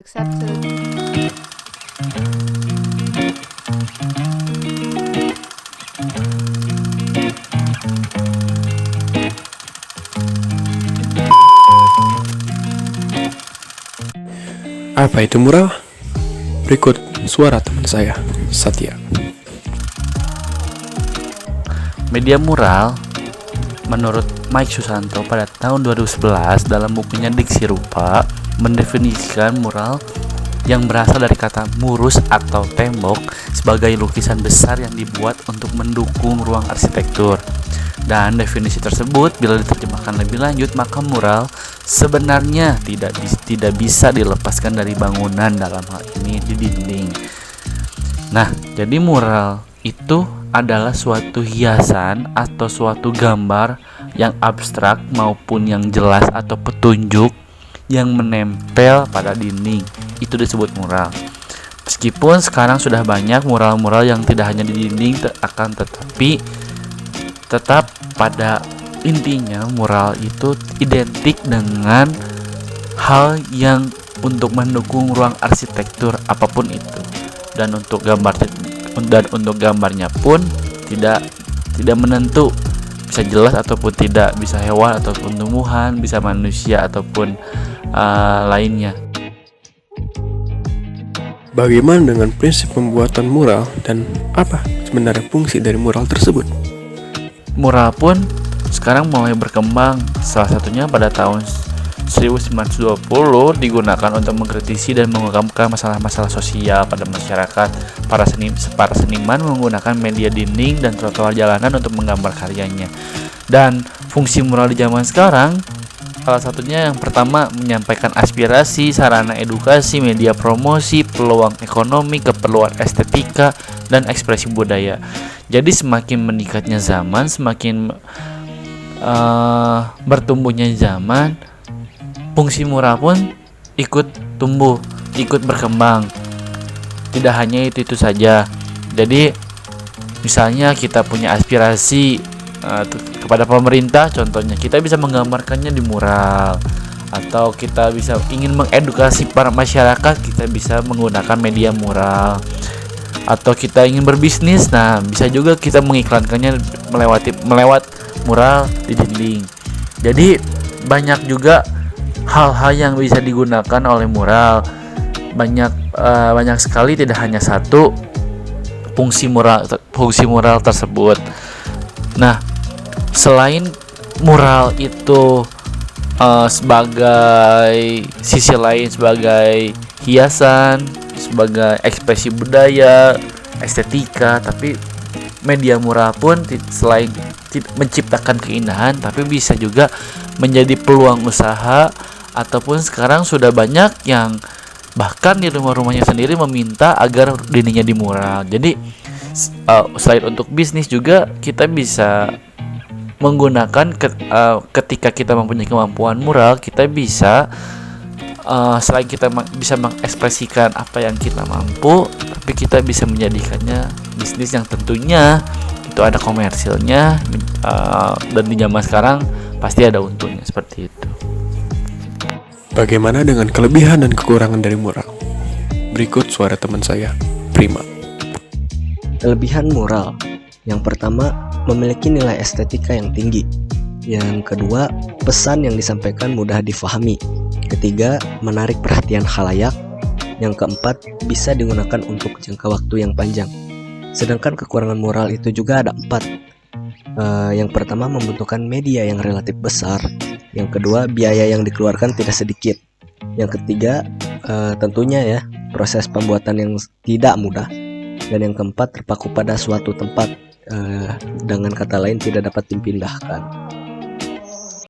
Accepted. Apa itu mural? Berikut suara teman saya, Satya. Media mural, menurut Mike Susanto pada tahun 2011 dalam bukunya Diksi Rupa, mendefinisikan mural yang berasal dari kata murus atau tembok sebagai lukisan besar yang dibuat untuk mendukung ruang arsitektur. Dan definisi tersebut bila diterjemahkan lebih lanjut, maka mural sebenarnya tidak bisa dilepaskan dari bangunan, dalam hal ini di dinding. Nah, jadi mural itu adalah suatu hiasan atau suatu gambar yang abstrak maupun yang jelas atau petunjuk yang menempel pada dinding. Itu disebut mural. Meskipun sekarang sudah banyak mural-mural yang tidak hanya di dinding, akan tetapi tetap pada intinya mural itu identik dengan hal yang untuk mendukung ruang arsitektur apapun itu. Dan untuk gambarnya pun tidak menentu, bisa jelas ataupun tidak, bisa hewan ataupun tumbuhan, bisa manusia ataupun lainnya. Bagaimana dengan prinsip pembuatan mural dan apa sebenarnya fungsi dari mural tersebut? Mural pun sekarang mulai berkembang, salah satunya pada tahun 1920 digunakan untuk mengkritisi dan mengungkapkan masalah-masalah sosial pada masyarakat. Para seniman menggunakan media dinding dan trotoar jalanan untuk menggambar karyanya. Dan fungsi mural di zaman sekarang, salah satunya yang pertama menyampaikan aspirasi, sarana edukasi, media promosi, peluang ekonomi, keperluan estetika, dan ekspresi budaya. Jadi semakin meningkatnya zaman, semakin bertumbuhnya zaman, fungsi mural pun ikut tumbuh, ikut berkembang. Tidak hanya itu saja. Jadi misalnya kita punya aspirasi kepada pemerintah, contohnya kita bisa menggambarkannya di mural, atau kita bisa ingin mengedukasi para masyarakat, kita bisa menggunakan media mural. Atau kita ingin berbisnis, nah bisa juga kita mengiklankannya melewat mural di dinding. Jadi banyak juga hal-hal yang bisa digunakan oleh mural. Banyak sekali, tidak hanya satu fungsi mural tersebut. Nah, selain mural itu sebagai sisi lain, sebagai hiasan, sebagai ekspresi budaya, estetika, tapi media mural pun selain menciptakan keindahan, tapi bisa juga menjadi peluang usaha, ataupun sekarang sudah banyak yang bahkan di rumah-rumahnya sendiri meminta agar dindingnya di mural. Jadi selain untuk bisnis juga kita bisa menggunakan ketika kita mempunyai kemampuan mural, kita bisa selain kita bisa mengekspresikan apa yang kita mampu, tapi kita bisa menjadikannya bisnis yang tentunya itu ada komersilnya, dan di zaman sekarang pasti ada untungnya seperti itu. Bagaimana dengan kelebihan dan kekurangan dari mural? Berikut suara teman saya, Prima. Kelebihan mural, yang pertama memiliki nilai estetika yang tinggi. Yang kedua, pesan yang disampaikan mudah difahami. Ketiga, menarik perhatian khalayak. Yang keempat, bisa digunakan untuk jangka waktu yang panjang. Sedangkan kekurangan mural itu juga ada 4. Yang pertama, membutuhkan media yang relatif besar. Yang kedua, biaya yang dikeluarkan tidak sedikit. Yang ketiga, tentunya ya, proses pembuatan yang tidak mudah. Dan yang keempat, terpaku pada suatu tempat, dengan kata lain tidak dapat dipindahkan.